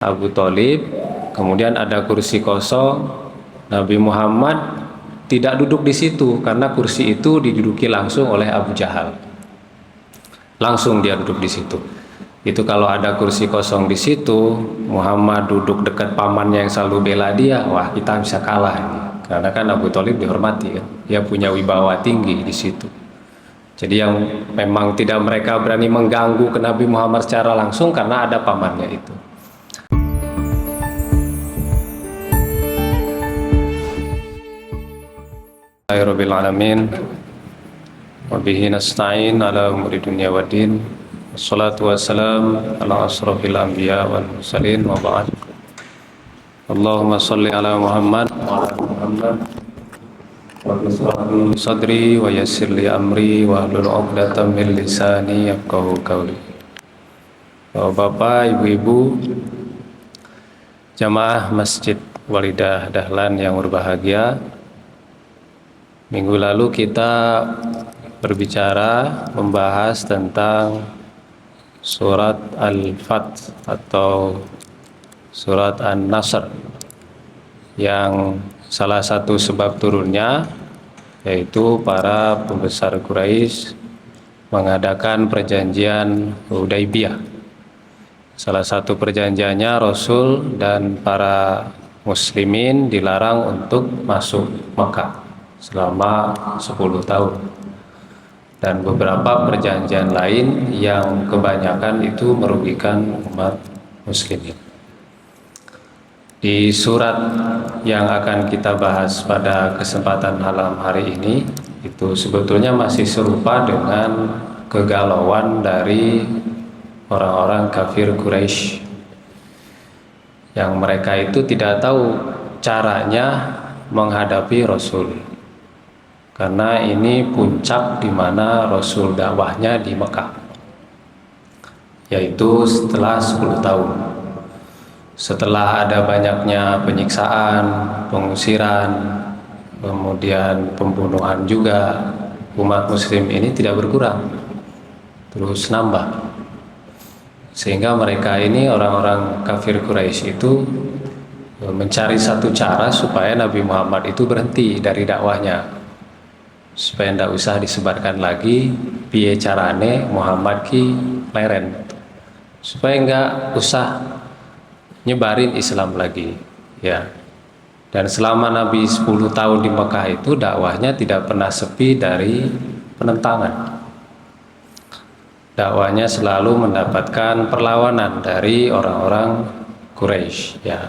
Abu Thalib, kemudian ada kursi kosong. Nabi Muhammad tidak duduk di situ karena kursi itu diduduki langsung oleh Abu Jahal. Langsung dia duduk di situ. Itu kalau ada kursi kosong di situ, Muhammad duduk dekat pamannya yang selalu bela dia, wah kita bisa kalah ini. Karena kan Abu Thalib dihormati kan, dia punya wibawa tinggi di situ. Jadi yang memang tidak mereka berani mengganggu ke Nabi Muhammad secara langsung karena ada pamannya itu. Bismillahirrahmanirrahim. Wabihi nasta'in ala umuri dunya waddin. Wassalatu wassalam ala asrafil anbiya wal mursalin wa ba'd. Allahumma salli ala Muhammad wa ala Muhammad wa bismillah sadri wa yassir li amri wa hlul 'uqdatam min lisani yafqahu qawli. Bapak, ibu-ibu, jamaah Masjid Walidah Dahlan yang berbahagia, minggu lalu kita berbicara membahas tentang surat Al-Fath atau surat An-Nasr yang salah satu sebab turunnya yaitu para pembesar Quraisy mengadakan perjanjian Hudaybiyah. Salah satu perjanjiannya Rasul dan para muslimin dilarang untuk masuk Makkah selama 10 tahun, dan beberapa perjanjian lain yang kebanyakan itu merugikan umat muslimin. Di surat yang akan kita bahas pada kesempatan malam hari ini itu sebetulnya masih serupa dengan kegalauan dari orang-orang kafir Quraisy yang mereka itu tidak tahu caranya menghadapi Rasul. Karena ini puncak di mana Rasul dakwahnya di Mekah, yaitu setelah 10 tahun. Setelah ada banyaknya penyiksaan, pengusiran, kemudian pembunuhan juga, umat muslim ini tidak berkurang, terus nambah. Sehingga mereka ini, orang-orang kafir Quraisy itu mencari satu cara supaya Nabi Muhammad itu berhenti dari dakwahnya, supaya tidak usah disebarkan lagi piye carane Muhammad ki leren, supaya nggak usah nyebarin Islam lagi ya. Dan selama Nabi 10 tahun di Mekah itu dakwahnya tidak pernah sepi dari penentangan. Dakwahnya selalu mendapatkan perlawanan dari orang-orang Quraisy ya.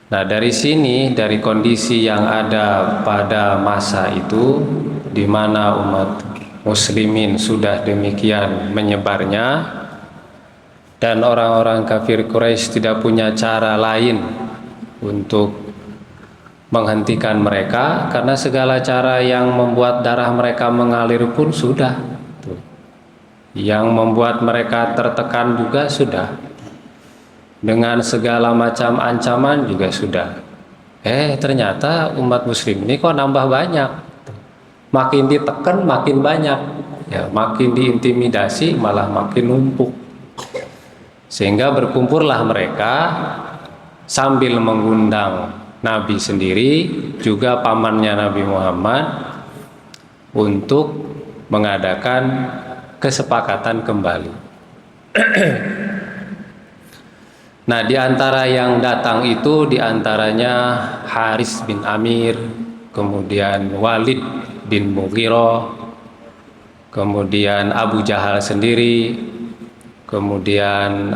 Nah, dari sini, dari kondisi yang ada pada masa itu, di mana umat muslimin sudah demikian menyebarnya, dan orang-orang kafir Quraisy tidak punya cara lain untuk menghentikan mereka, karena segala cara yang membuat darah mereka mengalir pun sudah, yang membuat mereka tertekan juga sudah, dengan segala macam ancaman juga sudah. Ternyata umat muslim ini kok nambah banyak, makin ditekan makin banyak ya, makin diintimidasi malah makin numpuk. Sehingga berkumpullah mereka sambil mengundang Nabi sendiri, juga pamannya Nabi Muhammad, untuk mengadakan kesepakatan kembali. Nah, di antara yang datang itu diantaranya Haris bin Amir, kemudian Walid bin Mughirah, kemudian Abu Jahal sendiri, kemudian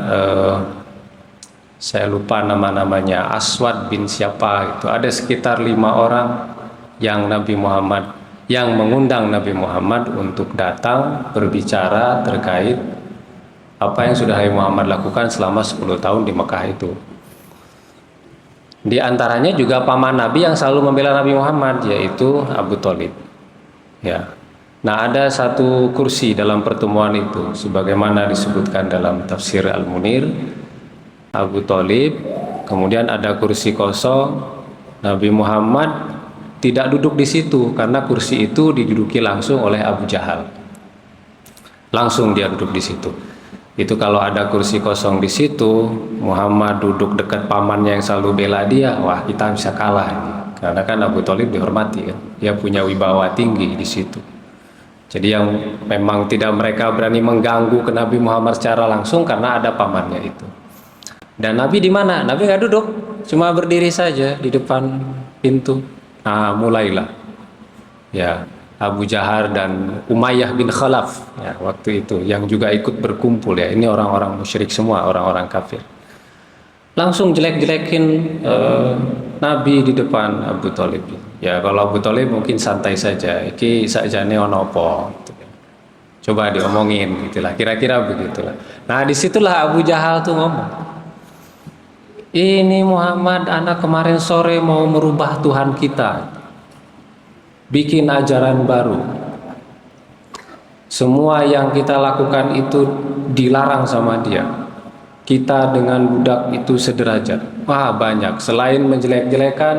saya lupa nama-namanya, Aswad bin siapa itu. Ada sekitar 5 orang yang mengundang Nabi Muhammad untuk datang berbicara terkait apa yang sudah Nabi Muhammad lakukan selama 10 tahun di Mekah itu. Di antaranya juga paman Nabi yang selalu membela Nabi Muhammad, yaitu Abu Thalib ya. Nah, ada satu kursi dalam pertemuan itu, sebagaimana disebutkan dalam tafsir Al-Munir, Abu Thalib, kemudian ada kursi kosong. Nabi Muhammad tidak duduk di situ karena kursi itu diduduki langsung oleh Abu Jahal. Langsung dia duduk di situ. Itu kalau ada kursi kosong di situ, Muhammad duduk dekat pamannya yang selalu bela dia, wah kita bisa kalah ini. Karena kan Abu Thalib dihormati kan, dia punya wibawa tinggi di situ. Jadi yang memang tidak mereka berani mengganggu ke Nabi Muhammad secara langsung karena ada pamannya itu. Dan Nabi di mana? Nabi nggak duduk, cuma berdiri saja di depan pintu. Nah, mulailah ya Abu Jahal dan Umayyah bin Khalaf ya, waktu itu yang juga ikut berkumpul ya. Ini orang-orang musyrik semua, orang-orang kafir. Langsung jelek-jelekin Nabi di depan Abu Thalib. Ya kalau Abu Thalib mungkin santai saja. Iki sakjane ono apa gitu. Coba diomongin gitulah, kira-kira begitulah. Nah, disitulah Abu Jahal tuh ngomong, ini Muhammad anak kemarin sore mau merubah Tuhan kita, bikin ajaran baru. Semua yang kita lakukan itu dilarang sama dia. Kita dengan budak itu sederajat. Wah banyak. Selain menjelek-jelekan,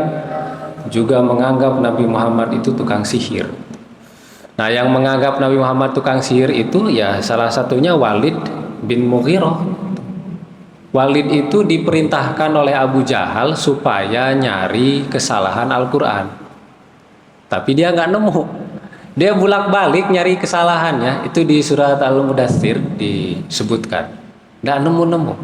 juga menganggap Nabi Muhammad itu tukang sihir. Nah yang menganggap Nabi Muhammad tukang sihir itu ya salah satunya Walid bin Mughirah. Walid itu diperintahkan oleh Abu Jahal supaya nyari kesalahan Al-Quran. Tapi dia nggak nemu. Dia bolak-balik nyari kesalahannya. Itu di surat Al-Mudaththir disebutkan. Nggak nemu-nemu.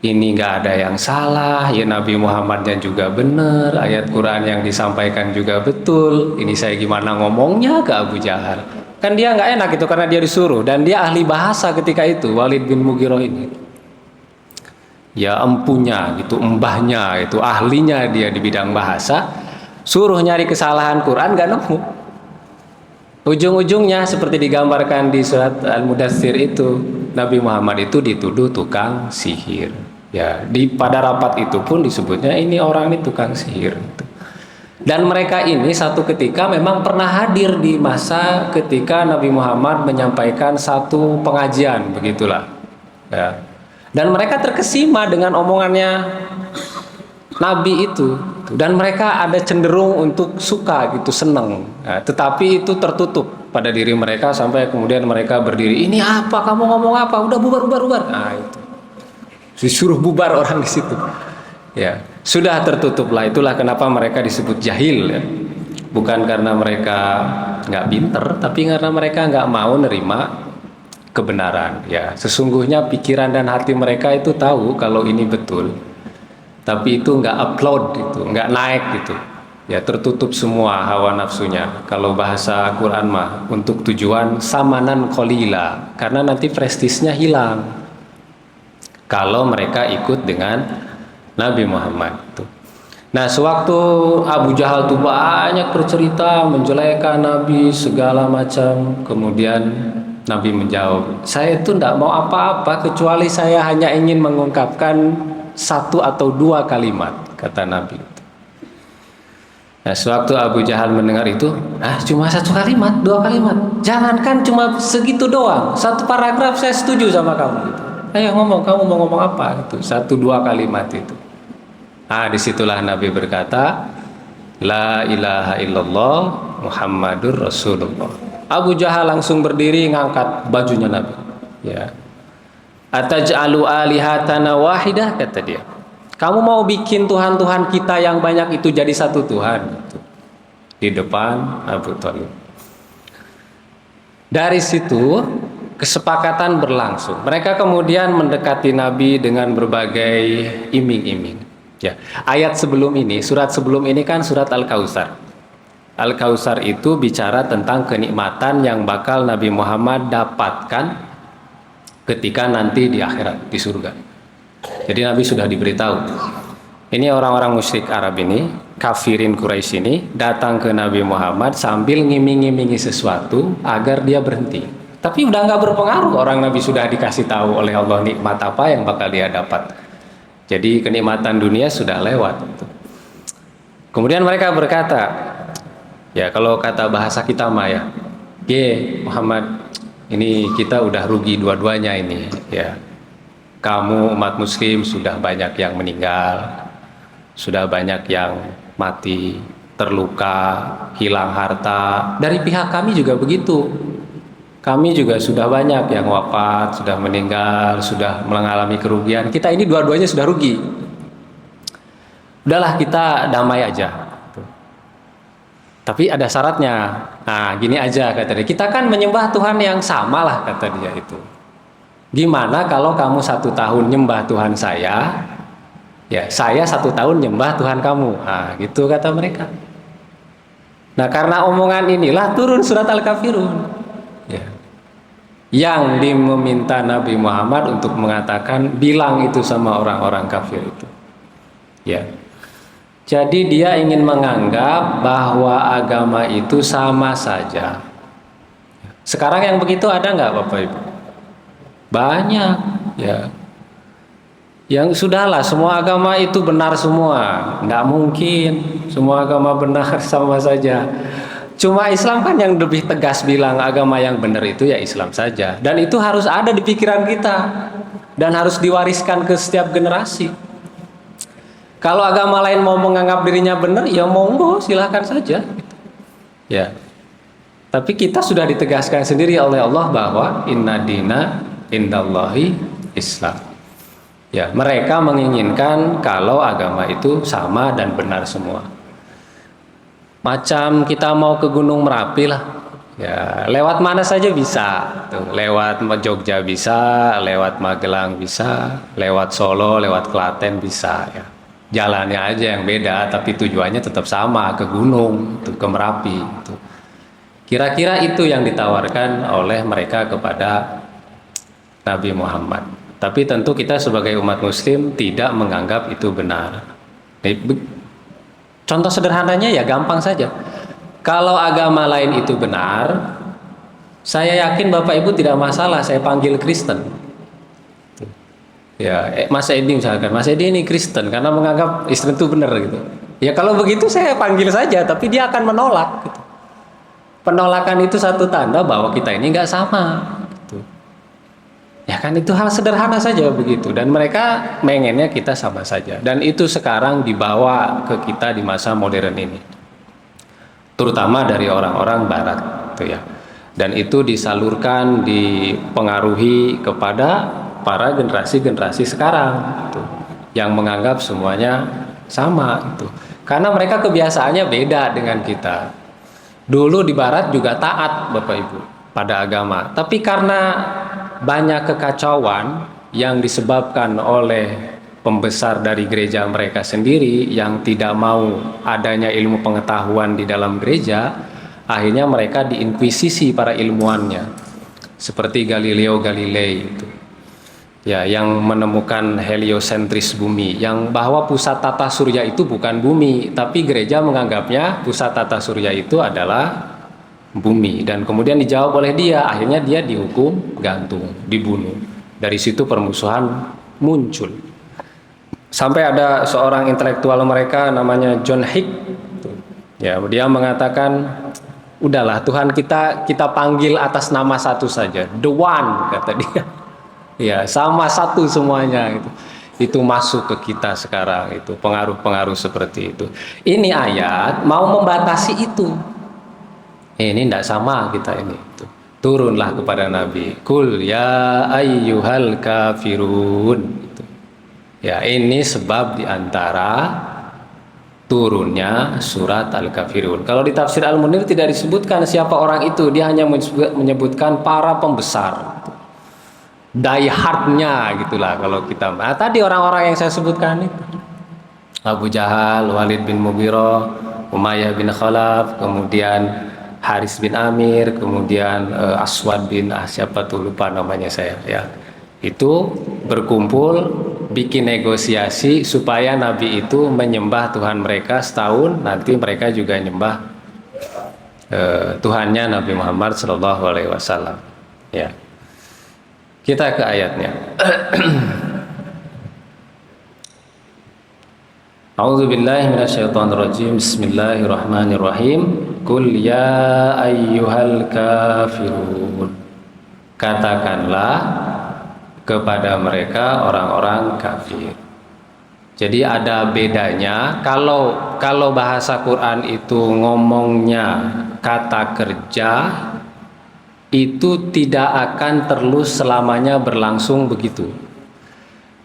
Ini nggak ada yang salah. Ya Nabi Muhammadnya juga benar. Ayat Quran yang disampaikan juga betul. Ini saya gimana ngomongnya ke Abu Jahal. Kan dia nggak enak itu karena dia disuruh. Dan dia ahli bahasa ketika itu. Walid bin Mughirah ini. Ya empunya gitu, mbahnya itu ahlinya dia di bidang bahasa. Suruh nyari kesalahan Quran gak nemu. Ujung-ujungnya seperti digambarkan di surat Al-Mudaththir itu, Nabi Muhammad itu dituduh tukang sihir. Ya, pada rapat itu pun disebutnya ini orang ini tukang sihir. Dan mereka ini satu ketika memang pernah hadir di masa ketika Nabi Muhammad menyampaikan satu pengajian, begitulah. Ya. Dan mereka terkesima dengan omongannya Nabi itu. Dan mereka ada cenderung untuk suka gitu, senang. Nah, tetapi itu tertutup pada diri mereka sampai kemudian mereka berdiri. Ini apa? Kamu ngomong apa? Udah bubar. Nah itu. Disuruh bubar orang di situ. Ya, sudah tertutup lah. Itulah kenapa mereka disebut jahil. Ya. Bukan karena mereka nggak pinter, tapi karena mereka nggak mau nerima kebenaran. Ya, sesungguhnya pikiran dan hati mereka itu tahu kalau ini betul. Tapi itu nggak upload gitu, nggak naik gitu. Ya tertutup semua hawa nafsunya. Kalau bahasa Quran mah untuk tujuan samanan qalila, karena nanti prestisnya hilang. Kalau mereka ikut dengan Nabi Muhammad. Nah sewaktu Abu Jahal tuh banyak bercerita menjelekkan Nabi segala macam, kemudian Nabi menjawab, saya itu tidak mau apa-apa kecuali saya hanya ingin mengungkapkan satu atau dua kalimat, kata Nabi. Nah, sewaktu Abu Jahal mendengar itu, cuma satu kalimat, dua kalimat. Jangankan cuma segitu doang, satu paragraf saya setuju sama kamu. Gitu. Ayo ngomong, kamu mau ngomong apa? Gitu. Satu dua kalimat itu. Disitulah Nabi berkata, La ilaha illallah Muhammadur Rasulullah. Abu Jahal langsung berdiri ngangkat bajunya Nabi. Ya. Ataj'alu alihatana wahidah, kata dia. Kamu mau bikin Tuhan-Tuhan kita yang banyak itu jadi satu Tuhan gitu. Di depan Abu Thalib. Dari situ kesepakatan berlangsung. Mereka kemudian mendekati Nabi dengan berbagai iming-iming. Ya, ayat sebelum ini, surat sebelum ini kan surat Al-Kautsar. Al-Kautsar itu bicara tentang kenikmatan yang bakal Nabi Muhammad dapatkan ketika nanti di akhirat, di surga. Jadi Nabi sudah diberitahu. Ini orang-orang musyrik Arab ini, kafirin Quraisy ini, datang ke Nabi Muhammad sambil ngiming-ngimingi sesuatu agar dia berhenti. Tapi udah nggak berpengaruh, orang Nabi sudah dikasih tahu oleh Allah nikmat apa yang bakal dia dapat. Jadi kenikmatan dunia sudah lewat. Kemudian mereka berkata, ya kalau kata bahasa kita mah ya, Muhammad, ini kita udah rugi dua-duanya ini ya. Kamu umat muslim sudah banyak yang meninggal, sudah banyak yang mati, terluka, hilang harta. Dari pihak kami juga begitu. Kami juga sudah banyak yang wafat, sudah meninggal, sudah mengalami kerugian. Kita ini dua-duanya sudah rugi. Udahlah kita damai aja. Tapi ada syaratnya. Nah, gini aja kata dia. Kita kan menyembah Tuhan yang sama lah kata dia itu. Gimana kalau kamu 1 tahun nyembah Tuhan saya, ya saya 1 tahun nyembah Tuhan kamu. Nah, gitu kata mereka. Nah, karena omongan inilah turun surat Al-Kafirun. Ya. Yang diminta Nabi Muhammad untuk mengatakan bilang itu sama orang-orang kafir itu. Ya. Jadi dia ingin menganggap bahwa agama itu sama saja. Sekarang yang begitu ada nggak Bapak Ibu? Banyak, ya. Yang sudahlah, semua agama itu benar semua. Nggak mungkin semua agama benar sama saja. Cuma Islam kan yang lebih tegas bilang agama yang benar itu ya Islam saja. Dan itu harus ada di pikiran kita. Dan harus diwariskan ke setiap generasi. Kalau agama lain mau menganggap dirinya benar, ya monggo silahkan saja. Ya. Tapi kita sudah ditegaskan sendiri oleh Allah bahwa inna dina indallahi Islam. Ya, mereka menginginkan kalau agama itu sama dan benar semua. Macam kita mau ke Gunung Merapi lah. Ya, lewat mana saja bisa. Tuh, lewat Jogja bisa, lewat Magelang bisa, lewat Solo, lewat Klaten bisa ya. Jalannya aja yang beda, tapi tujuannya tetap sama, ke gunung, ke Merapi. Kira-kira itu yang ditawarkan oleh mereka kepada Nabi Muhammad. Tapi tentu kita sebagai umat muslim tidak menganggap itu benar. Contoh sederhananya ya gampang saja. Kalau agama lain itu benar, saya yakin Bapak Ibu tidak masalah saya panggil Kristen. Ya, Mas Edi misalkan, Mas Edi ini Kristen karena menganggap Islam itu benar gitu. Ya kalau begitu saya panggil saja, tapi dia akan menolak. Gitu. Penolakan itu satu tanda bahwa kita ini nggak sama. Gitu. Ya kan itu hal sederhana saja begitu. Dan mereka pengennya kita sama saja. Dan itu sekarang dibawa ke kita di masa modern ini, terutama dari orang-orang Barat, gitu ya. Dan itu disalurkan, dipengaruhi kepada para generasi-generasi sekarang gitu, yang menganggap semuanya sama gitu. Karena mereka kebiasaannya beda dengan kita. Dulu di Barat juga taat Bapak Ibu pada agama, tapi karena banyak kekacauan yang disebabkan oleh pembesar dari gereja mereka sendiri yang tidak mau adanya ilmu pengetahuan di dalam gereja, akhirnya mereka diinkuisisi para ilmuannya, seperti Galileo Galilei itu. Ya, yang menemukan heliosentris bumi, yang bahwa pusat tata surya itu bukan bumi, tapi gereja menganggapnya pusat tata surya itu adalah bumi. Dan kemudian dijawab oleh dia, akhirnya dia dihukum gantung, dibunuh. Dari situ permusuhan muncul. Sampai ada seorang intelektual mereka namanya John Hick. Ya, dia mengatakan, udahlah Tuhan kita panggil atas nama satu saja, The One, kata dia. Ya, sama satu semuanya gitu. Itu masuk ke kita sekarang itu pengaruh-pengaruh seperti itu. Ini ayat mau membatasi itu. Ini tidak sama kita ini. Turunlah kepada Nabi. Kul ya ayyuhal kafirun. Ya, ini sebab diantara turunnya surat Al-Kafirun. Kalau di tafsir Al-Munir tidak disebutkan siapa orang itu, dia hanya menyebutkan para pembesar. Die hardnya gitulah kalau kita. Nah, tadi orang-orang yang saya sebutkan itu, Abu Jahal, Walid bin Mughirah, Umayyah bin Khalaf, kemudian Haris bin Amir, kemudian Aswad bin siapa tuh lupa namanya saya ya. Itu berkumpul bikin negosiasi supaya Nabi itu menyembah Tuhan mereka setahun, nanti mereka juga nyembah Tuhannya Nabi Muhammad SAW. Ya. Kita ke ayatnya. A'udzubillahi minasyaitonirrajim. Bismillahirrahmanirrahim. Qul ya ayyuhal kafirun. Katakanlah kepada mereka orang-orang kafir. Jadi ada bedanya kalau bahasa Quran itu ngomongnya kata kerja, itu tidak akan terus selamanya berlangsung begitu.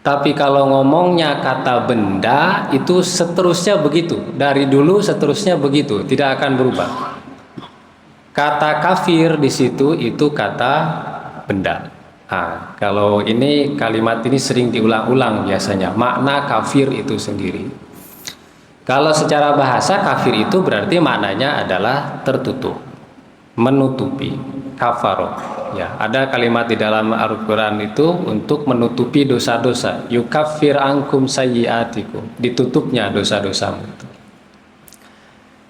Tapi kalau ngomongnya kata benda itu seterusnya begitu, dari dulu seterusnya begitu, tidak akan berubah. Kata kafir di situ itu kata benda. Nah, kalau ini kalimat ini sering diulang-ulang biasanya, makna kafir itu sendiri. Kalau secara bahasa kafir itu berarti maknanya adalah tertutup, menutupi, kafaro. Ya, ada kalimat di dalam Al-Qur'an itu untuk menutupi dosa-dosa. Yukaffir ankum sayyiatikum, ditutupnya dosa-dosamu.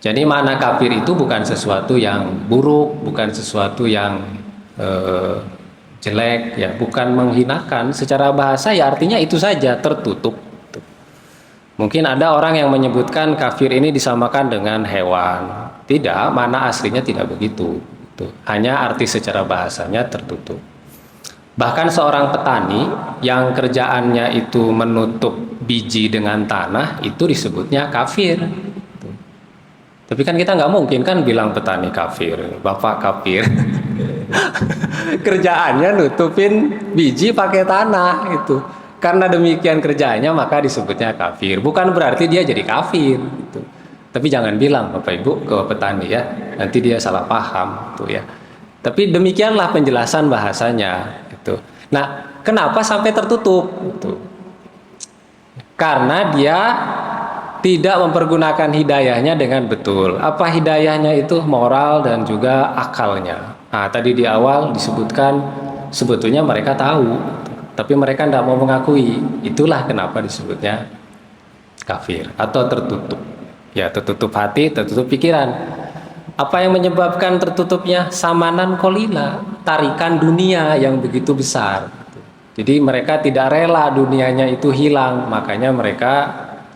Jadi makna kafir itu bukan sesuatu yang buruk, bukan sesuatu yang jelek, ya, bukan menghinakan. Secara bahasa ya artinya itu saja, tertutup. Mungkin ada orang yang menyebutkan kafir ini disamakan dengan hewan. Tidak, makna aslinya tidak begitu. Hanya arti secara bahasanya tertutup. Bahkan seorang petani yang kerjaannya itu menutup biji dengan tanah, itu disebutnya kafir. Tapi kan kita nggak mungkin kan bilang petani kafir, bapak kafir. Kerjaannya nutupin biji pakai tanah itu. Karena demikian kerjaannya maka disebutnya kafir. Bukan berarti dia jadi kafir. Gitu. Tapi jangan bilang bapak ibu ke petani ya, nanti dia salah paham tuh ya. Tapi demikianlah penjelasan bahasanya. Gitu. Nah, kenapa sampai tertutup? Gitu. Karena dia tidak mempergunakan hidayahnya dengan betul. Apa hidayahnya itu? Moral dan juga akalnya. Nah, tadi di awal disebutkan sebetulnya mereka tahu, tapi mereka tidak mau mengakui. Itulah kenapa disebutnya kafir atau tertutup. Ya, tertutup hati, tertutup pikiran. Apa yang menyebabkan tertutupnya? Samanan kolila, tarikan dunia yang begitu besar. Jadi mereka tidak rela dunianya itu hilang, makanya mereka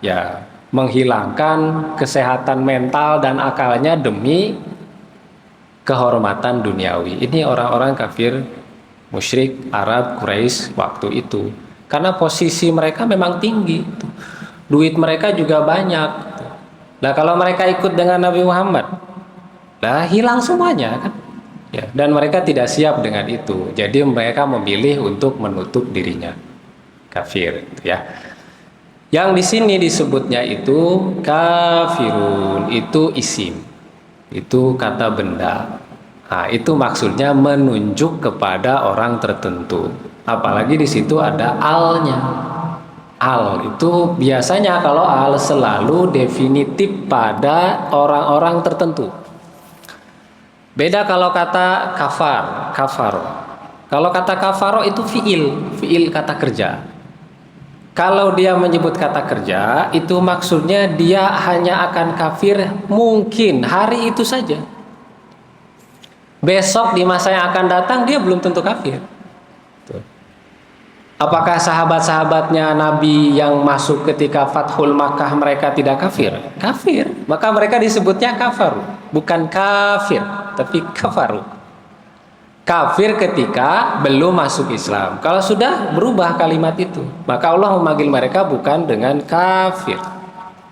ya menghilangkan kesehatan mental dan akalnya demi kehormatan duniawi. Ini orang-orang kafir musyrik Arab Quraisy waktu itu. Karena posisi mereka memang tinggi. Duit mereka juga banyak. Nah, kalau mereka ikut dengan Nabi Muhammad, lah hilang semuanya kan. Ya, dan mereka tidak siap dengan itu. Jadi mereka memilih untuk menutup dirinya. Kafir, ya. Yang di sini disebutnya itu kafirun, itu isim, itu kata benda. Nah, itu maksudnya menunjuk kepada orang tertentu. Apalagi di situ ada alnya. Al itu biasanya kalau al selalu definitif pada orang-orang tertentu. Beda kalau kata kafar, kafaro. Kalau kata kafaro itu fiil kata kerja. Kalau dia menyebut kata kerja, itu maksudnya dia hanya akan kafir mungkin hari itu saja. Besok di masa yang akan datang dia belum tentu kafir. Apakah sahabat-sahabatnya Nabi yang masuk ketika Fathul Makkah mereka tidak kafir? Kafir. Maka mereka disebutnya kafaru. Bukan kafir, tapi kafaru. Kafir ketika belum masuk Islam. Kalau sudah berubah kalimat itu, maka Allah memanggil mereka bukan dengan kafir.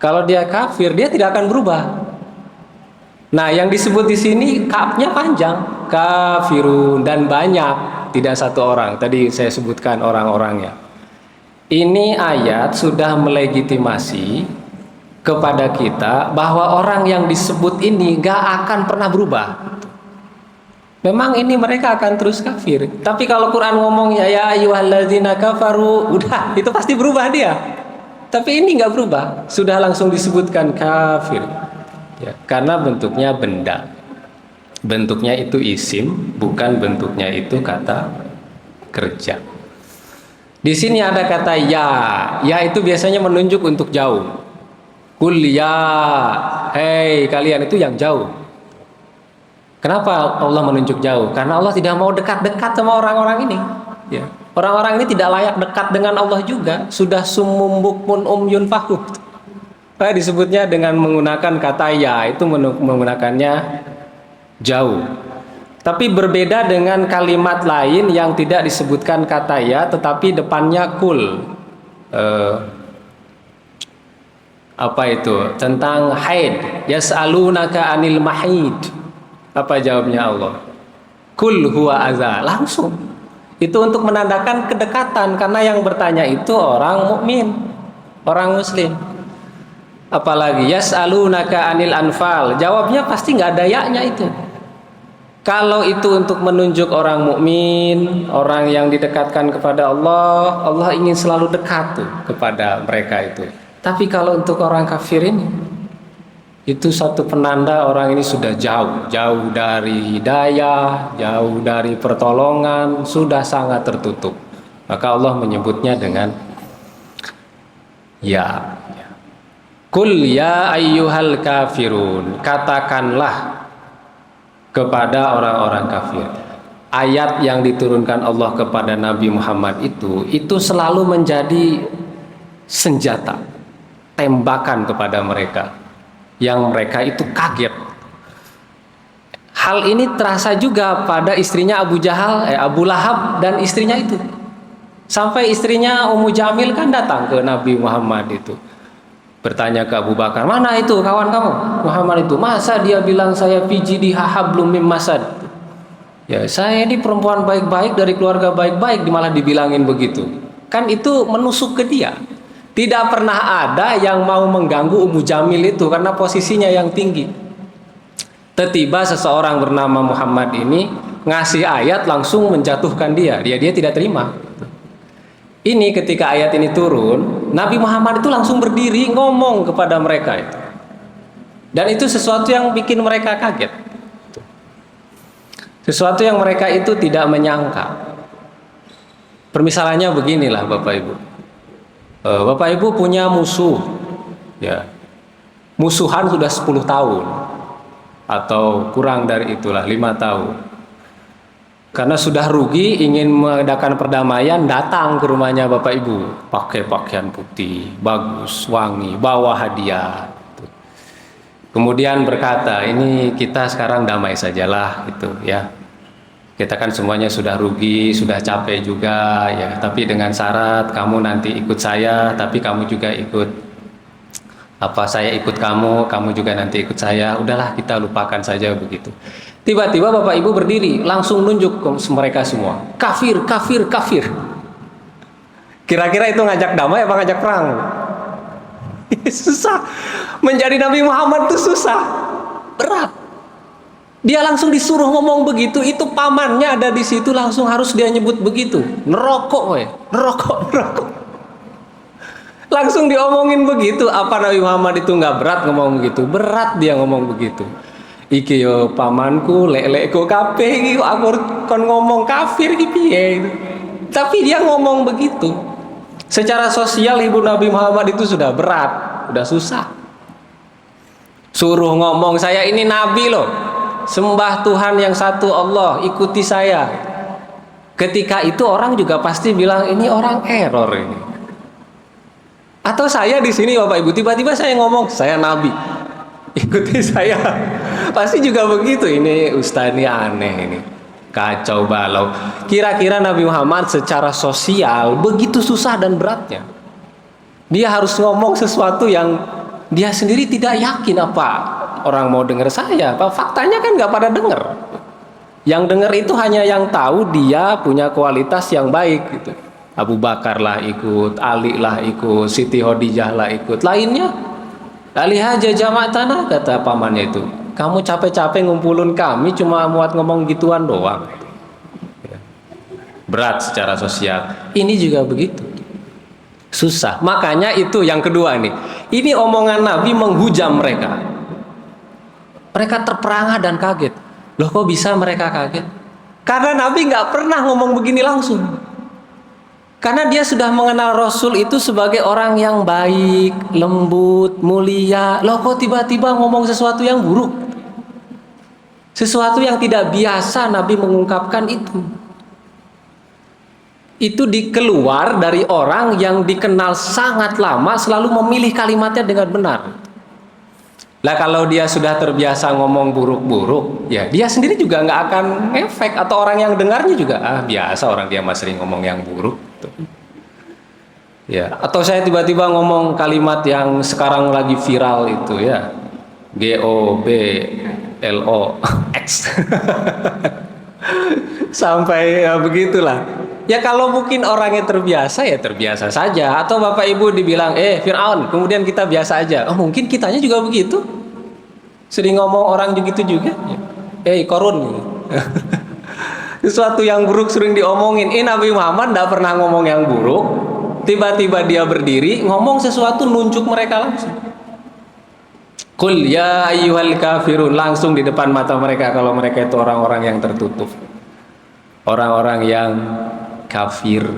Kalau dia kafir, dia tidak akan berubah. Nah, yang disebut di sini kafnya panjang, kafirun, dan banyak. Tidak satu orang, tadi saya sebutkan orang-orangnya. Ini ayat sudah melegitimasi kepada kita bahwa orang yang disebut ini gak akan pernah berubah. Memang ini mereka akan terus kafir. Tapi kalau Quran ngomongnya ya ayyuhalladzina kafaru, udah itu pasti berubah dia. Tapi ini gak berubah, sudah langsung disebutkan kafir. Ya, karena bentuknya benda. Bentuknya itu isim, bukan bentuknya itu kata kerja. Di sini ada kata ya. Ya itu biasanya menunjuk untuk jauh. Kul ya, hei kalian itu yang jauh. Kenapa Allah menunjuk jauh? Karena Allah tidak mau dekat-dekat sama orang-orang ini. Ya. Orang-orang ini tidak layak dekat dengan Allah juga. Sudah summum bukmun umyun fahum. Disebutnya dengan menggunakan kata ya, itu menggunakannya jauh. Tapi berbeda dengan kalimat lain yang tidak disebutkan kata ya, tetapi depannya kul. Apa itu? Tentang haid. Yas'alunaka anil mahid. Apa jawabnya Allah? Kul huwa adza, langsung. Itu untuk menandakan kedekatan, karena yang bertanya itu orang mukmin, orang muslim. Apalagi yas'alunaka anil anfal, jawabnya pasti nggak ada ya-nya itu. Kalau itu untuk menunjuk orang mukmin, orang yang didekatkan kepada Allah, Allah ingin selalu dekat tuh kepada mereka itu. Tapi kalau untuk orang kafir ini, itu satu penanda orang ini sudah jauh dari hidayah, jauh dari pertolongan, sudah sangat tertutup. Maka Allah menyebutnya dengan ya. Kul ya ayyuhal kafirun, katakanlah kepada orang-orang kafir. Ayat yang diturunkan Allah kepada Nabi Muhammad itu selalu menjadi senjata, tembakan kepada mereka, yang mereka itu kaget. Hal ini terasa juga pada istrinya Abu Lahab dan istrinya itu. Sampai istrinya Ummu Jamil kan datang ke Nabi Muhammad itu, bertanya ke Abu Bakar, mana itu kawan kamu Muhammad itu, masa dia bilang saya piji di hablum mim masad. Ya, saya ini perempuan baik-baik dari keluarga baik-baik, malah dibilangin begitu. Kan itu menusuk ke dia. Tidak pernah ada yang mau mengganggu Ummu Jamil itu karena posisinya yang tinggi. Tiba-tiba seseorang bernama Muhammad ini ngasih ayat langsung menjatuhkan dia tidak terima. Ini ketika ayat ini turun, Nabi Muhammad itu langsung berdiri ngomong kepada mereka itu. Dan itu sesuatu yang bikin mereka kaget. Sesuatu yang mereka itu tidak menyangka. Permisalannya beginilah Bapak Ibu. Bapak Ibu punya musuh, ya, musuhan sudah 10 tahun atau kurang dari itulah, 5 tahun. Karena sudah rugi, ingin mengadakan perdamaian, datang ke rumahnya Bapak Ibu, pakai pakaian putih, bagus, wangi, bawa hadiah. Kemudian berkata, ini kita sekarang damai sajalah, gitu ya. Kita kan semuanya sudah rugi, sudah capek juga, ya. Tapi dengan syarat kamu nanti ikut saya, tapi kamu juga ikut saya ikut kamu juga nanti ikut saya. Udahlah, kita lupakan saja begitu. Tiba-tiba Bapak Ibu berdiri, langsung nunjuk ke mereka semua. Kafir, kafir, kafir. Kira-kira itu ngajak damai apa ngajak perang? Susah. Menjadi Nabi Muhammad itu susah. Berat. Dia langsung disuruh ngomong begitu, itu pamannya ada di situ langsung harus dia nyebut begitu. Nerokok we, nerokok. Langsung diomongin begitu. Apa Nabi Muhammad itu nggak berat ngomong begitu? Berat dia ngomong begitu. Iki yo pamanku lek-lekku kabeh iki aku kon ngomong kafir iki piye. Tapi dia ngomong begitu. Secara sosial ibu Nabi Muhammad itu sudah berat, sudah susah. Suruh ngomong saya ini nabi loh. Sembah Tuhan yang satu Allah, ikuti saya. Ketika itu orang juga pasti bilang ini orang error ini. Atau saya di sini Bapak Ibu tiba-tiba saya ngomong saya nabi, ikuti saya. Pasti juga begitu, ini ustaz ini aneh ini, kacau balau. Kira-kira Nabi Muhammad secara sosial begitu susah dan beratnya. Dia harus ngomong sesuatu yang dia sendiri tidak yakin apa orang mau dengar saya. Faktanya kan nggak pada dengar. Yang dengar itu hanya yang tahu dia punya kualitas yang baik gitu. Abu Bakar lah ikut, Ali lah ikut, Siti Khadijah lah ikut. Lainnya, alihaja jamak tanah, kata pamannya itu. Kamu capek-capek ngumpulin kami cuma muat ngomong gituan doang. Berat secara sosial. Ini juga begitu. Susah. Makanya itu yang kedua nih. Ini omongan Nabi menghujam mereka. Mereka terperangah dan kaget. Loh kok bisa mereka kaget? Karena Nabi nggak pernah ngomong begini langsung. Karena dia sudah mengenal Rasul itu sebagai orang yang baik, lembut, mulia. Loh kok tiba-tiba ngomong sesuatu yang buruk? Sesuatu yang tidak biasa Nabi mengungkapkan itu. Itu dikeluar dari orang yang dikenal sangat lama selalu memilih kalimatnya dengan benar. Lah kalau dia sudah terbiasa ngomong buruk-buruk, ya dia sendiri juga nggak akan efek, atau orang yang dengarnya juga biasa orang dia masih sering ngomong yang buruk. Tuh. Ya, atau saya tiba-tiba ngomong kalimat yang sekarang lagi viral itu ya, GOBLOX. Sampai ya begitulah. Ya kalau mungkin orangnya terbiasa ya terbiasa saja. Atau Bapak Ibu dibilang, Fir'aun, kemudian kita biasa aja. Oh mungkin kitanya juga begitu. Sering ngomong orang begitu juga. Korun gitu. Sesuatu yang buruk sering diomongin. Nabi Muhammad tidak pernah ngomong yang buruk. Tiba-tiba dia berdiri ngomong sesuatu, nunjuk mereka langsung. Qul ya ayyuhal kafirun, langsung di depan mata mereka kalau mereka itu orang-orang yang tertutup. Orang-orang yang kafir.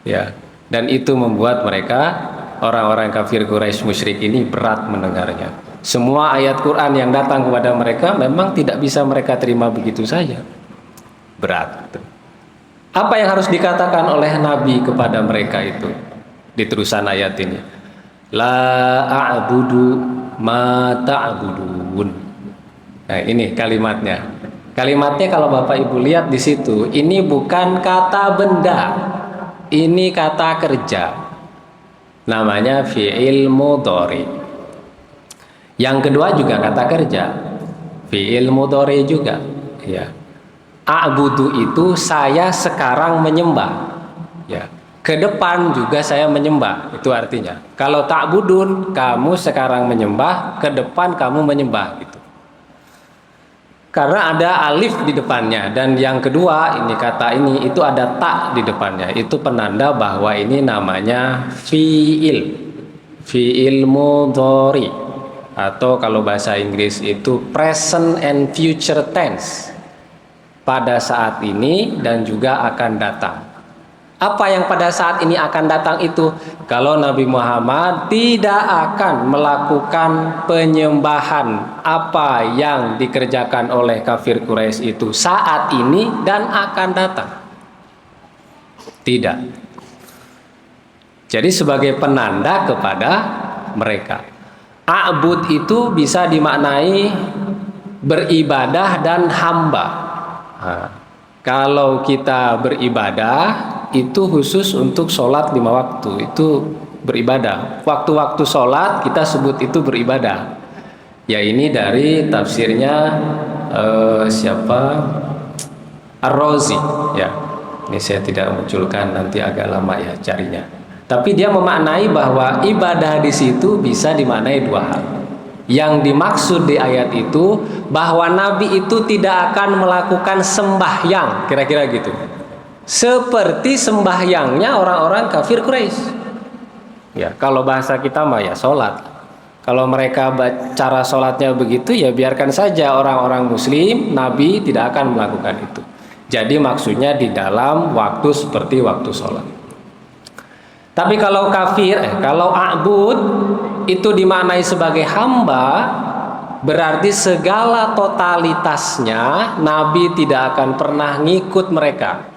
Ya. Dan itu membuat mereka orang-orang kafir Quraisy musyrik ini berat mendengarnya. Semua ayat Quran yang datang kepada mereka memang tidak bisa mereka terima begitu saja. Berat. Apa yang harus dikatakan oleh Nabi kepada mereka itu di terusan ayat ini? La a'budu ma ta'budun. Nah, ini kalimatnya. Kalimatnya kalau Bapak Ibu lihat di situ, ini bukan kata benda. Ini kata kerja. Namanya fi'il mudhari. Yang kedua juga kata kerja. Fi'il mudhari juga, ya. A'budu itu saya sekarang menyembah. Ya. Ke depan juga saya menyembah. Itu artinya. Kalau ta'budun, kamu sekarang menyembah, ke depan kamu menyembah gitu. Karena ada alif di depannya, dan yang kedua ini kata ini itu ada tak di depannya. Itu penanda bahwa ini namanya fi'il. Fi'il mudhari. Atau kalau bahasa Inggris itu present and future tense. Pada saat ini dan juga akan datang. Apa yang pada saat ini akan datang itu? Kalau Nabi Muhammad tidak akan melakukan penyembahan apa yang dikerjakan oleh kafir Quraisy itu saat ini dan akan datang. Tidak. Jadi sebagai penanda kepada mereka. A'bud itu bisa dimaknai beribadah dan hamba. Nah, kalau kita beribadah itu khusus untuk sholat 5 waktu, itu beribadah. Waktu-waktu sholat kita sebut itu beribadah. Ya ini dari tafsirnya siapa? Ar-Razi. Ya, ini saya tidak munculkan, nanti agak lama ya carinya. Tapi dia memaknai bahwa ibadah di situ bisa dimaknai 2 hal. Yang dimaksud di ayat itu bahwa Nabi itu tidak akan melakukan sembahyang, kira-kira gitu. Seperti sembahyangnya orang-orang kafir Quraisy. Ya, kalau bahasa kita mah ya sholat. Kalau mereka cara sholatnya begitu ya biarkan saja orang-orang Muslim. Nabi tidak akan melakukan itu. Jadi maksudnya di dalam waktu seperti waktu sholat. Tapi kalau kafir, kalau a'bud itu dimaknai sebagai hamba, berarti segala totalitasnya Nabi tidak akan pernah ngikut mereka.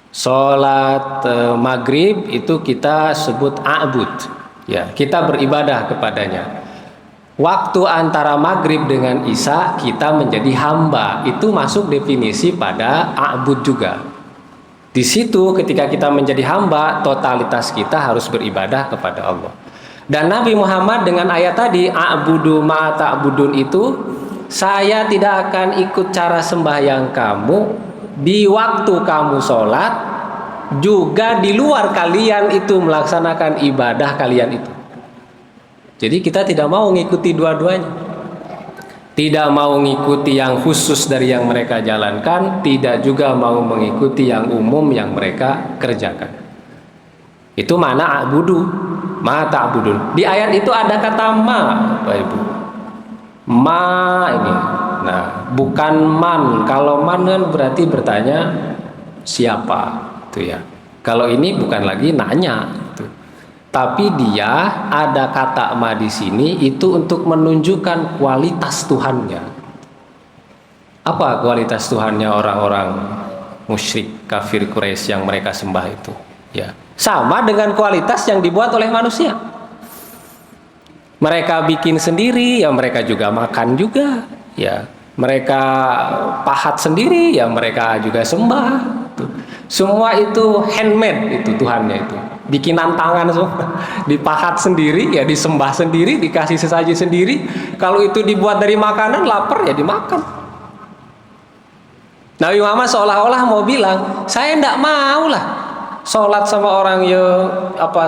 Sholat maghrib itu kita sebut a'bud, ya, kita beribadah kepadanya. Waktu antara maghrib dengan isya kita menjadi hamba, itu masuk definisi pada a'bud juga. Di situ ketika kita menjadi hamba, totalitas kita harus beribadah kepada Allah. Dan Nabi Muhammad dengan ayat tadi, a'budu ma ta'budun itu, saya tidak akan ikut cara sembahyang kamu di waktu kamu sholat, juga di luar kalian itu melaksanakan ibadah kalian itu. Jadi kita tidak mau mengikuti dua-duanya. Tidak mau mengikuti yang khusus dari yang mereka jalankan, tidak juga mau mengikuti yang umum yang mereka kerjakan. Itu mana a'budu, ma ta'budun. Di ayat itu ada kata ma, Bapak Ibu. Ma ini. Nah, bukan man. Kalau man kan berarti bertanya siapa, itu ya. Kalau ini bukan lagi nanya, itu. Tapi dia ada kata ma di sini itu untuk menunjukkan kualitas Tuhannya. Apa kualitas Tuhannya orang-orang musyrik kafir Quraisy yang mereka sembah itu? Ya, sama dengan kualitas yang dibuat oleh manusia. Mereka bikin sendiri, ya mereka juga makan juga, ya. Mereka pahat sendiri, ya mereka juga sembah. Semua itu handmade itu Tuhannya itu. Bikinan tangan semua, dipahat sendiri, ya disembah sendiri, dikasih sesaji sendiri. Kalau itu dibuat dari makanan, lapar ya dimakan. Nabi Muhammad seolah-olah mau bilang, saya tidak mau lah sholat sama orang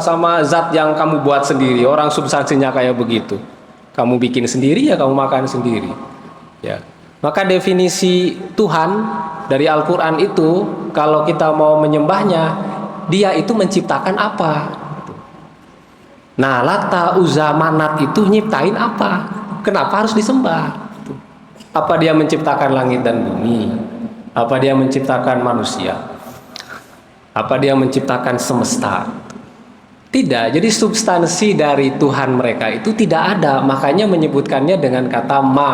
sama zat yang kamu buat sendiri, orang substansinya kayak begitu. Kamu bikin sendiri ya kamu makan sendiri. Ya. Maka definisi Tuhan dari Al-Quran itu, kalau kita mau menyembahnya, dia itu menciptakan apa? Nah, Lata, Uzza, Manat itu nyiptain apa? Kenapa harus disembah? Apa dia menciptakan langit dan bumi? Apa dia menciptakan manusia? Apa dia menciptakan semesta? Tidak. Jadi substansi dari Tuhan mereka itu tidak ada. Makanya menyebutkannya dengan kata ma.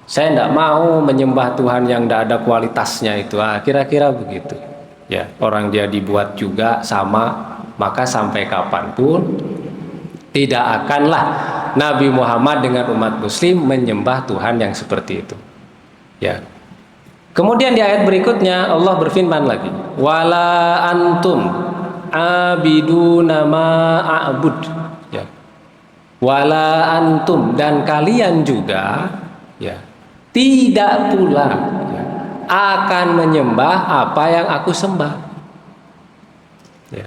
Saya tidak mau menyembah Tuhan yang tidak ada kualitasnya itu. Kira-kira begitu. Ya, orang dia dibuat juga sama, maka sampai kapanpun tidak akanlah Nabi Muhammad dengan umat muslim menyembah Tuhan yang seperti itu. Ya. Kemudian di ayat berikutnya Allah berfirman lagi, wala antum abiduna ma a'bud. Ya. Wala antum, dan kalian juga ya tidak pula ya, akan menyembah apa yang aku sembah. Ya.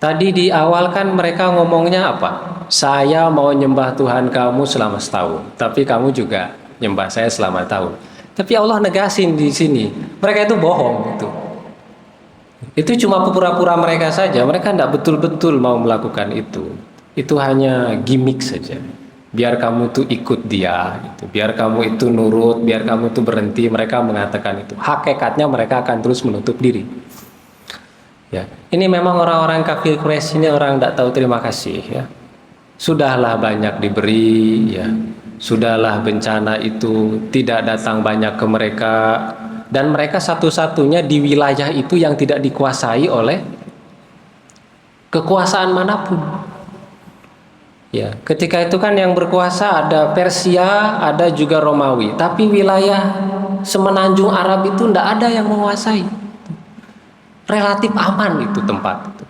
Tadi di awal kan mereka ngomongnya apa? Saya mau nyembah Tuhan kamu selama setahun, tapi kamu juga nyembah saya selama tahun. Tapi Allah negasin di sini, mereka itu bohong itu. Itu cuma pura-pura mereka saja. Mereka tidak betul-betul mau melakukan itu. Itu hanya gimmick saja. Biar kamu tuh ikut dia, gitu. Biar kamu itu nurut, biar kamu tuh berhenti. Mereka mengatakan itu. Hakikatnya mereka akan terus menutup diri. Ya, ini memang orang-orang kafir Quraisy ini orang tidak tahu terima kasih. Ya, sudahlah banyak diberi. Ya, sudahlah bencana itu tidak datang banyak ke mereka. Dan mereka satu-satunya di wilayah itu yang tidak dikuasai oleh kekuasaan manapun. Ya, ketika itu kan yang berkuasa ada Persia, ada juga Romawi. Tapi wilayah semenanjung Arab itu tidak ada yang menguasai. Relatif aman itu tempat itu.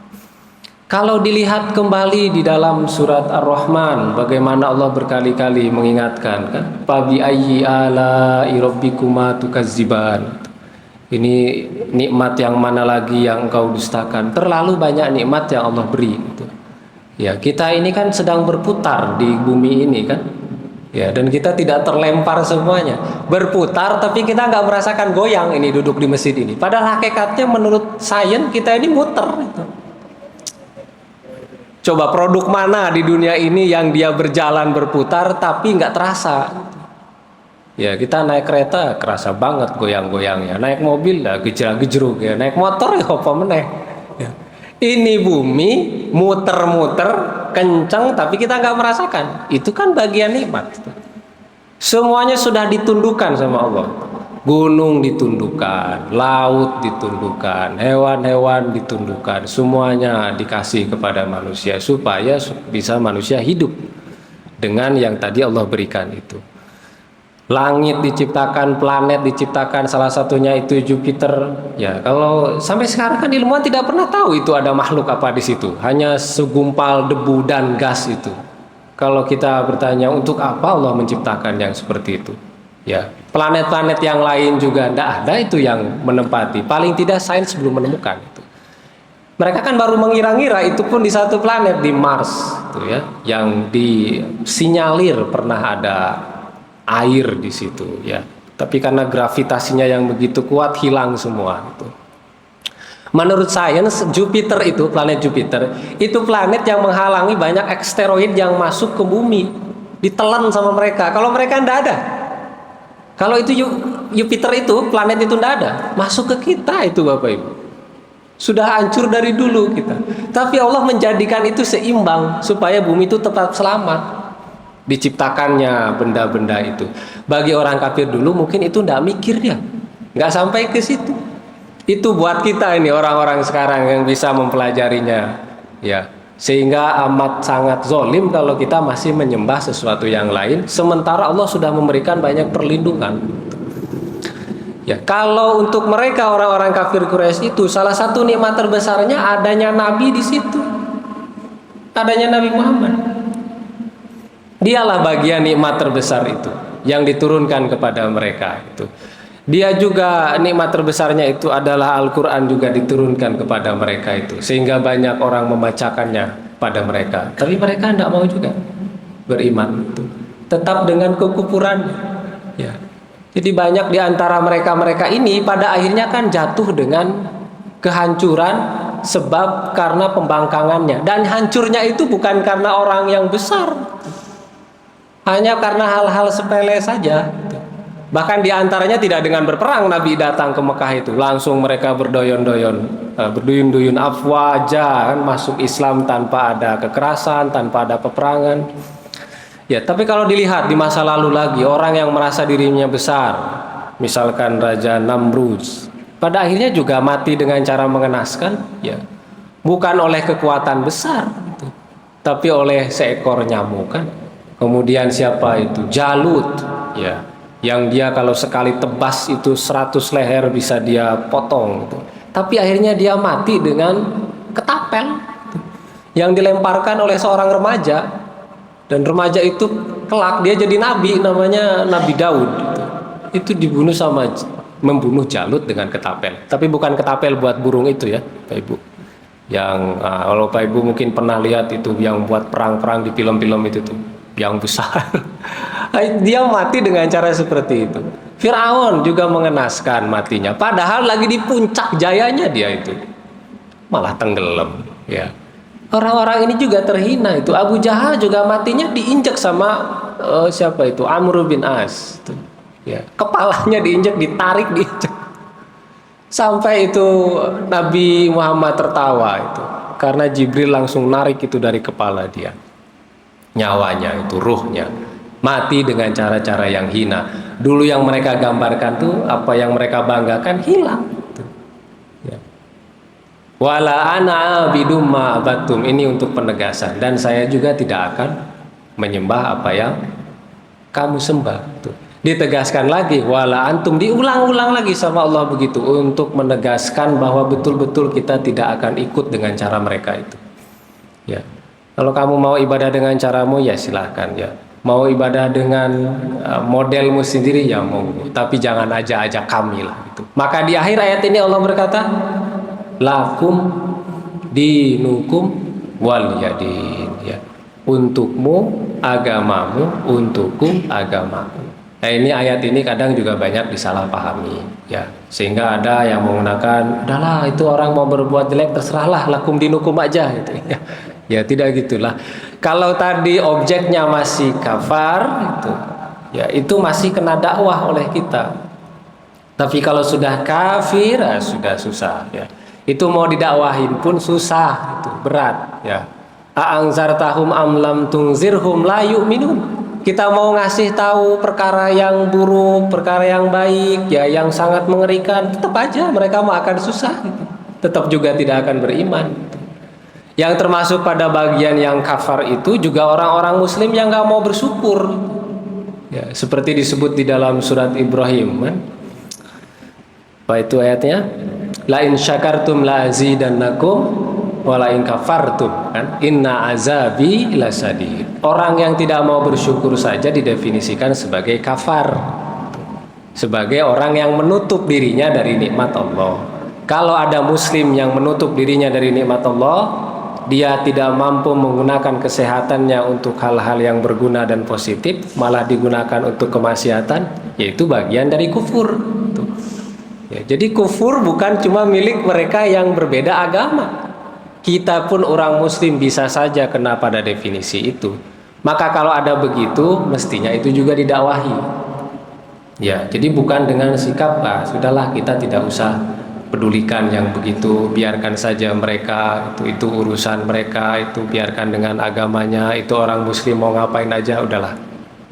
Kalau dilihat kembali di dalam surat Ar-Rahman, bagaimana Allah berkali-kali mengingatkan kan, Fabi ayyi ala'i rabbikuma tukazziban. Ini nikmat yang mana lagi yang engkau dustakan? Terlalu banyak nikmat yang Allah beri gitu. Ya, kita ini kan sedang berputar di bumi ini kan. Ya, dan kita tidak terlempar semuanya. Berputar tapi kita nggak merasakan goyang ini duduk di masjid ini. Padahal hakikatnya menurut sains kita ini muter itu. Coba produk mana di dunia ini yang dia berjalan berputar tapi nggak terasa? Ya, kita naik kereta kerasa banget goyang-goyangnya. Naik mobil lah gejrag-gejrug ya. Naik motor ya apa meneh. Ya. Ini bumi muter-muter kencang tapi kita nggak merasakan. Itu kan bagian nikmat. Semuanya sudah ditundukkan sama Allah. Gunung ditundukkan, laut ditundukkan, hewan-hewan ditundukkan, semuanya dikasih kepada manusia supaya bisa manusia hidup dengan yang tadi Allah berikan itu. Langit diciptakan, planet diciptakan, salah satunya itu Jupiter. Ya, kalau sampai sekarang kan ilmuwan tidak pernah tahu itu ada makhluk apa di situ. Hanya segumpal debu dan gas itu. Kalau kita bertanya untuk apa Allah menciptakan yang seperti itu? Ya, planet-planet yang lain juga tidak ada itu yang menempati. Paling tidak sains belum menemukan itu. Mereka kan baru mengira-ngira itu pun di satu planet di Mars, itu ya, yang disinyalir pernah ada air di situ, ya. Tapi karena gravitasinya yang begitu kuat hilang semua. Itu. Menurut sains, Jupiter itu planet Jupiter itu planet yang menghalangi banyak asteroid yang masuk ke bumi, ditelan sama mereka. Kalau mereka tidak ada. Kalau itu Jupiter itu planet itu tidak ada, masuk ke kita itu Bapak Ibu. Sudah hancur dari dulu kita. Tapi Allah menjadikan itu seimbang supaya bumi itu tetap selamat. Diciptakannya benda-benda itu. Bagi orang kafir dulu mungkin itu tidak mikir dia, nggak sampai ke situ. Itu buat kita ini orang-orang sekarang yang bisa mempelajarinya, ya. Sehingga amat sangat zolim kalau kita masih menyembah sesuatu yang lain, sementara Allah sudah memberikan banyak perlindungan. Ya, kalau untuk mereka orang-orang kafir Quraisy itu salah satu nikmat terbesarnya adanya Nabi di situ, adanya Nabi Muhammad. Dialah bagian nikmat terbesar itu. yang diturunkan kepada mereka itu. Dia juga nikmat terbesarnya itu adalah Al-Quran juga diturunkan kepada mereka itu, sehingga banyak orang membacakannya pada mereka. Tapi mereka tidak mau juga beriman itu, tetap dengan kekufuran. Ya. Jadi banyak di antara mereka ini pada akhirnya kan jatuh dengan kehancuran sebab karena pembangkangannya, dan hancurnya itu bukan karena orang yang besar, hanya karena hal-hal sepele saja. Bahkan diantaranya tidak dengan berperang Nabi datang ke Mekah itu, langsung mereka berduyun-duyun afwaja, kan, masuk Islam tanpa ada kekerasan, tanpa ada peperangan. Ya, tapi kalau dilihat di masa lalu lagi, orang yang merasa dirinya besar, misalkan Raja Namrud, pada akhirnya juga mati dengan cara mengenaskan, ya, bukan oleh kekuatan besar, tapi oleh seekor nyamuk, kan. Kemudian siapa itu? Jalut, ya, yang dia kalau sekali tebas itu 100 leher bisa dia potong gitu. Tapi akhirnya dia mati dengan ketapel yang dilemparkan oleh seorang remaja, dan remaja itu kelak dia jadi nabi, namanya Nabi Daud gitu. Itu membunuh Jalut dengan ketapel, tapi bukan ketapel buat burung itu ya Pak Ibu, yang kalau Pak Ibu mungkin pernah lihat itu yang buat perang-perang di film-film itu tuh, yang besar. Dia mati dengan cara seperti itu. Firaun juga mengenaskan matinya, padahal lagi di puncak jayanya dia itu malah tenggelam, ya. Orang-orang ini juga terhina itu. Abu Jahal juga matinya diinjak sama siapa itu? Amr bin As. Ya, kepalanya diinjak, ditarik, diinjak. Sampai itu Nabi Muhammad tertawa itu, karena Jibril langsung narik itu dari kepala dia. Nyawanya itu, ruhnya mati dengan cara-cara yang hina. Dulu yang mereka gambarkan tuh, apa yang mereka banggakan hilang. Ya. Wala ana abidum ma abattum, ini untuk penegasan, dan saya juga tidak akan menyembah apa yang kamu sembah. Tuh. Ditegaskan lagi, wala antum, diulang-ulang lagi sama Allah begitu, untuk menegaskan bahwa betul-betul kita tidak akan ikut dengan cara mereka itu. Ya. Kalau kamu mau ibadah dengan caramu, ya silahkan, ya. Mau ibadah dengan modelmu sendiri, ya mau, tapi jangan ajak-ajak kami lah gitu. Maka di akhir ayat ini Allah berkata, lakum dinukum waliyadin, ya. Untukmu agamamu, untukku agamaku. Nah, ini ayat ini kadang juga banyak disalahpahami, ya. Sehingga ada yang menggunakan, udahlah itu orang mau berbuat jelek terserahlah, lakum dinukum aja gitu, ya. Ya tidak gitulah. Kalau tadi objeknya masih kafar itu, ya itu masih kena dakwah oleh kita. Tapi kalau sudah kafir, ya sudah susah, ya. Itu mau didakwahin pun susah, itu berat, ya. A'angzartahum am lam tunzirhum la yu'minun. Kita mau ngasih tahu perkara yang buruk, perkara yang baik, ya yang sangat mengerikan, tetap aja mereka akan susah, gitu. Tetap juga tidak akan beriman. Yang termasuk pada bagian yang kafar itu juga orang-orang muslim yang gak mau bersyukur, ya, seperti disebut di dalam surat Ibrahim, kan? Apa itu ayatnya? La in syakartum la azidannakum wa la in kafartum, kan? Inna azabi lasadid. Orang yang tidak mau bersyukur saja didefinisikan sebagai kafar, sebagai orang yang menutup dirinya dari nikmat Allah. Kalau ada muslim yang menutup dirinya dari nikmat Allah, dia tidak mampu menggunakan kesehatannya untuk hal-hal yang berguna dan positif, malah digunakan untuk kemaksiatan, yaitu bagian dari kufur. Ya, jadi kufur bukan cuma milik mereka yang berbeda agama. Kita pun orang muslim bisa saja kena pada definisi itu. Maka kalau ada begitu, mestinya itu juga didakwahi. Ya, jadi bukan dengan sikap, sudahlah kita tidak usah pedulikan yang begitu, biarkan saja mereka, itu urusan mereka, itu biarkan dengan agamanya, itu orang muslim mau ngapain aja, udahlah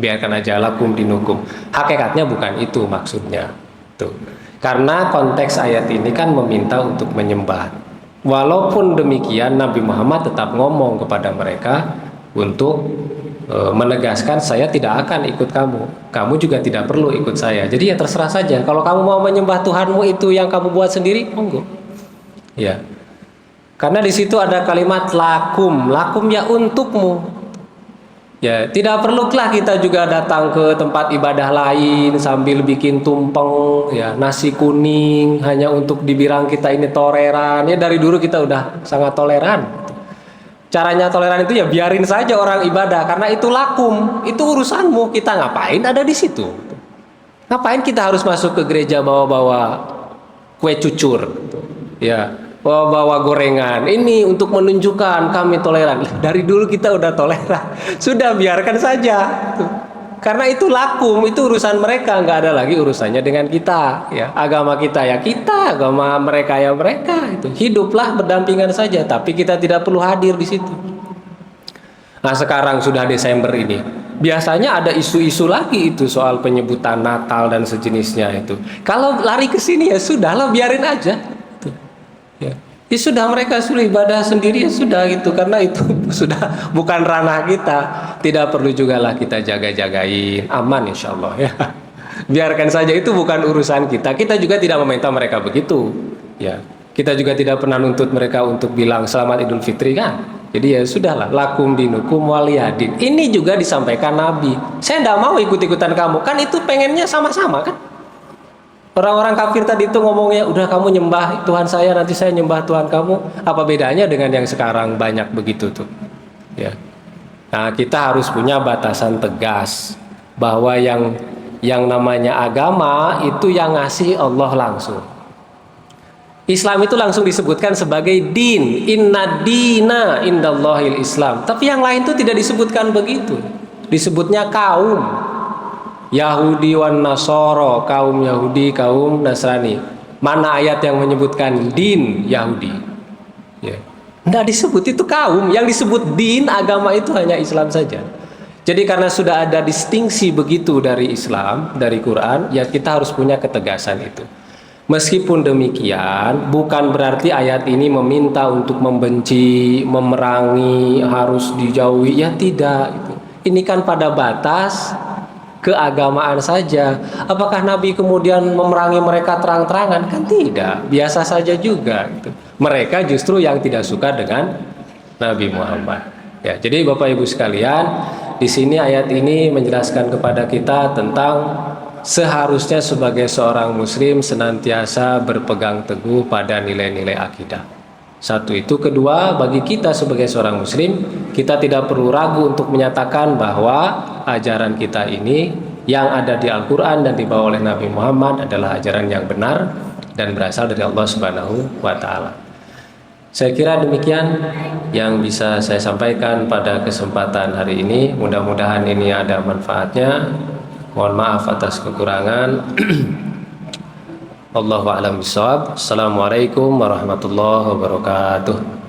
biarkan aja, lakum dinukum. Hakikatnya bukan itu maksudnya tuh. Karena konteks ayat ini kan meminta untuk menyembah. Walaupun demikian Nabi Muhammad tetap ngomong kepada mereka untuk menegaskan, saya tidak akan ikut kamu, kamu juga tidak perlu ikut saya. Jadi ya terserah saja, kalau kamu mau menyembah Tuhanmu itu yang kamu buat sendiri, monggo, ya. Karena di situ ada kalimat lakum, lakum ya untukmu. Ya, tidak perlulah kita juga datang ke tempat ibadah lain sambil bikin tumpeng, ya, nasi kuning hanya untuk dibilang kita ini toleran. Ya dari dulu kita udah sangat toleran. Caranya toleran itu ya biarin saja orang ibadah karena itu lakum, itu urusanmu. Kita ngapain ada di situ? Ngapain kita harus masuk ke gereja bawa-bawa kue cucur, ya, bawa-bawa gorengan? Ini untuk menunjukkan kami toleran. Dari dulu kita udah toleran, sudah biarkan saja. Karena itu lakum, itu urusan mereka, nggak ada lagi urusannya dengan kita. Ya, agama kita ya kita, agama mereka ya mereka. Itu hiduplah berdampingan saja, tapi kita tidak perlu hadir di situ. Nah sekarang sudah Desember ini, biasanya ada isu-isu lagi itu soal penyebutan Natal dan sejenisnya itu. Kalau lari ke sini ya sudahlah, biarin aja. Ya. Ya sudah, mereka suruh ibadah sendiri ya sudah gitu, karena itu sudah bukan ranah kita. Tidak perlu juga lah kita jaga-jagain, aman insya Allah ya. Biarkan saja, itu bukan urusan kita. Kita juga tidak meminta mereka begitu. Ya, kita juga tidak pernah nuntut mereka untuk bilang selamat Idul Fitri kan. Jadi ya sudahlah, lakum dinukum waliyadin. Ini juga disampaikan Nabi. Saya tidak mau ikut-ikutan kamu, kan itu pengennya sama-sama kan. Orang-orang kafir tadi itu ngomongnya, udah kamu nyembah Tuhan saya, nanti saya nyembah Tuhan kamu. Apa bedanya dengan yang sekarang banyak begitu tuh? Ya. Nah, kita harus punya batasan tegas bahwa yang namanya agama itu yang ngasih Allah langsung. Islam itu langsung disebutkan sebagai din, inna dina indallahil Islam. Tapi yang lain itu tidak disebutkan begitu. Disebutnya kaum. Yahudi wan Nasoro, kaum Yahudi, kaum Nasrani. Mana ayat yang menyebutkan din Yahudi? Ya. Tidak disebut, itu kaum. Yang disebut din, agama itu hanya Islam saja. Jadi karena sudah ada distingsi begitu dari Islam, dari Quran, ya kita harus punya ketegasan itu. Meskipun demikian, bukan berarti ayat ini meminta untuk membenci, memerangi, harus dijauhi. Ya tidak. Ini kan pada batas keagamaan saja. Apakah Nabi kemudian memerangi mereka terang-terangan? Kan tidak, biasa saja juga gitu. Mereka justru yang tidak suka dengan Nabi Muhammad. Ya, jadi Bapak Ibu sekalian, di sini ayat ini menjelaskan kepada kita tentang seharusnya sebagai seorang muslim senantiasa berpegang teguh pada nilai-nilai akidah. Satu itu. Kedua, bagi kita sebagai seorang muslim, kita tidak perlu ragu untuk menyatakan bahwa ajaran kita ini yang ada di Al-Quran dan dibawa oleh Nabi Muhammad adalah ajaran yang benar dan berasal dari Allah Subhanahu wa Ta'ala. Saya kira demikian yang bisa saya sampaikan pada kesempatan hari ini. Mudah-mudahan ini ada manfaatnya. Mohon maaf atas kekurangan. Allahu a'lam bishawab. Assalamualaikum warahmatullahi wabarakatuh.